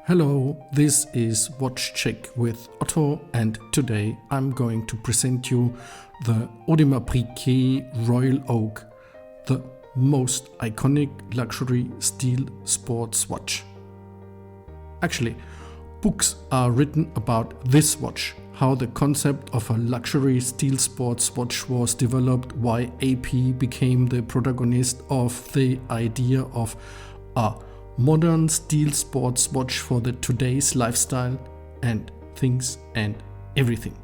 Hello, this is Watch Check with Otto, and today I'm going to present you the Audemars Piguet Royal Oak, the most iconic luxury steel sports watch. Actually, books are written about this watch, how the concept of a luxury steel sports watch was developed, why AP became the protagonist of the idea of a modern steel sports watch for the today's lifestyle, and things and everything.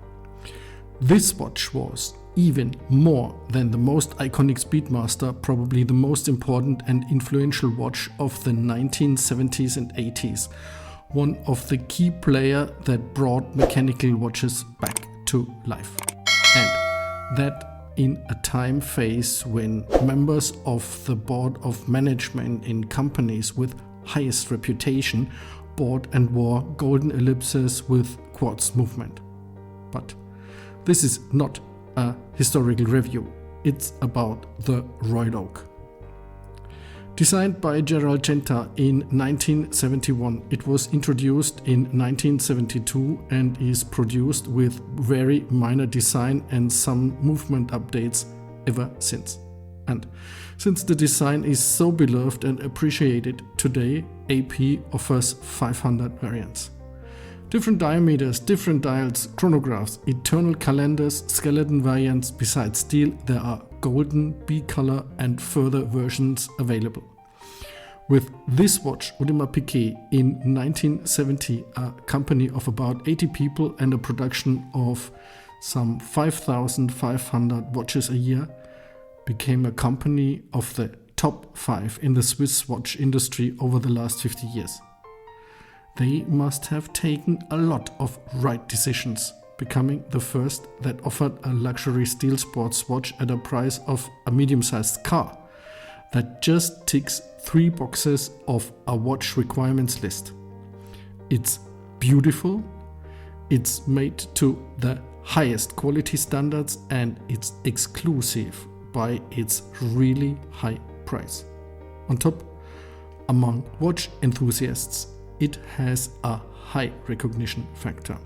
This watch was even more than the most iconic Speedmaster, probably the most important and influential watch of the 1970s and 80s, one of the key players that brought mechanical watches back to life. And that in a time phase when members of the board of management in companies with highest reputation bought and wore golden ellipses with quartz movement. But this is not a historical review, it's about the Royal Oak. Designed by Gerald Genta in 1971, it was introduced in 1972 and is produced with very minor design and some movement updates ever since. And since the design is so beloved and appreciated today, AP offers 500 variants. Different diameters, different dials, chronographs, eternal calendars, skeleton variants. Besides steel, there are golden, B-color and further versions available. With this watch, Audemars Piguet in 1970, a company of about 80 people and a production of some 5,500 watches a year, became a company of the top 5 in the Swiss watch industry over the last 50 years. They must have taken a lot of right decisions, becoming the first that offered a luxury steel sports watch at a price of a medium-sized car that just ticks 3 boxes of a watch requirements list. It's beautiful, it's made to the highest quality standards, and it's exclusive by its really high price. On top, among watch enthusiasts, it has a high recognition factor.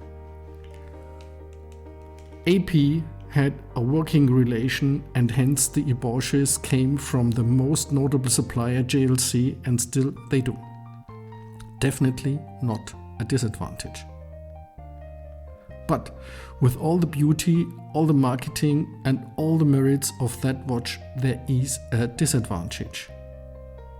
AP had a working relation, and hence the ebauches came from the most notable supplier, JLC, and still they do. Definitely not a disadvantage. But with all the beauty, all the marketing and all the merits of that watch, there is a disadvantage.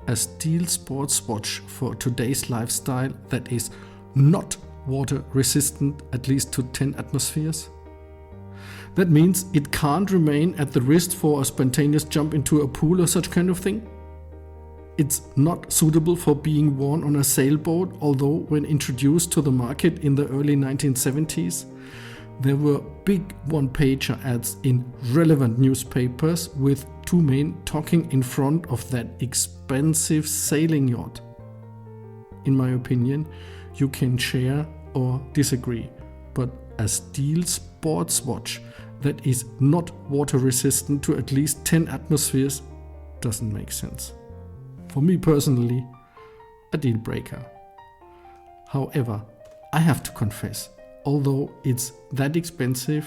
A steel sports watch for today's lifestyle that is not water resistant at least to 10 atmospheres. That means it can't remain at the wrist for a spontaneous jump into a pool or such kind of thing. It's not suitable for being worn on a sailboat, although when introduced to the market in the early 1970s, there were big one-pager ads in relevant newspapers with 2 men talking in front of that expensive sailing yacht. In my opinion, you can share or disagree, but a steel sports watch that is not water resistant to at least 10 atmospheres doesn't make sense. For me personally, a deal breaker. However, I have to confess, although it's that expensive,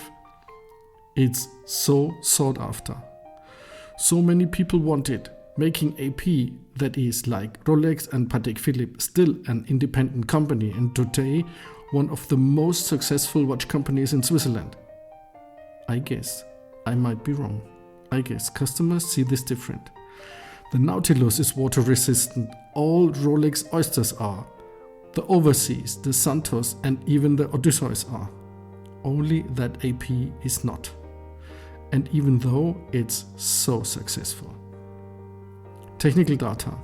it's so sought after. So many people want it, making AP, that is like Rolex and Patek Philippe, still an independent company and today one of the most successful watch companies in Switzerland. I guess I might be wrong. I guess customers see this different. The Nautilus is water resistant, all Rolex Oysters are. The Overseas, the Santos and even the Odysseus are. Only that AP is not. And even though it's so successful. Technical data.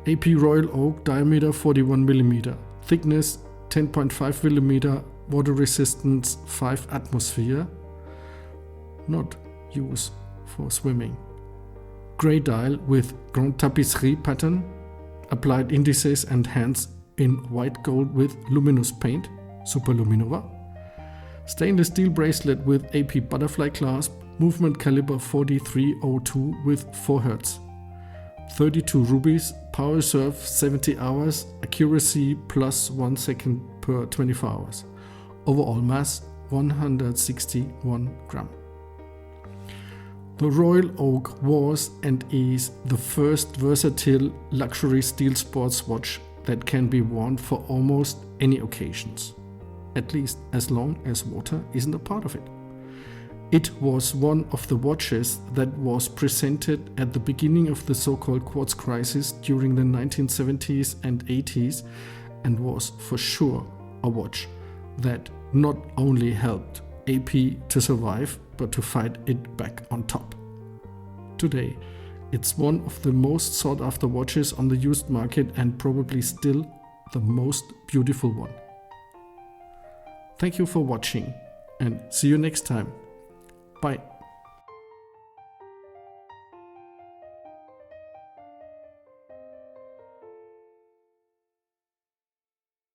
AP Royal Oak diameter 41 mm, thickness 10.5 mm, water resistance 5 atmosphere, not used for swimming. Grey dial with Grand Tapisserie pattern, applied indices and hands in white gold with luminous paint, Super Luminova. Stainless steel bracelet with AP butterfly clasp, movement caliber 4302 with 4 Hz. 32 rubies, power reserve 70 hours, accuracy plus 1 second per 24 hours. Overall mass 161 gram. The Royal Oak was and is the first versatile luxury steel sports watch that can be worn for almost any occasions, at least as long as water isn't a part of it. It was one of the watches that was presented at the beginning of the so-called quartz crisis during the 1970s and 80s, and was for sure a watch that not only helped AP to survive, but to fight it back on top. Today, it's one of the most sought after watches on the used market and probably still the most beautiful one. Thank you for watching and see you next time. Bye.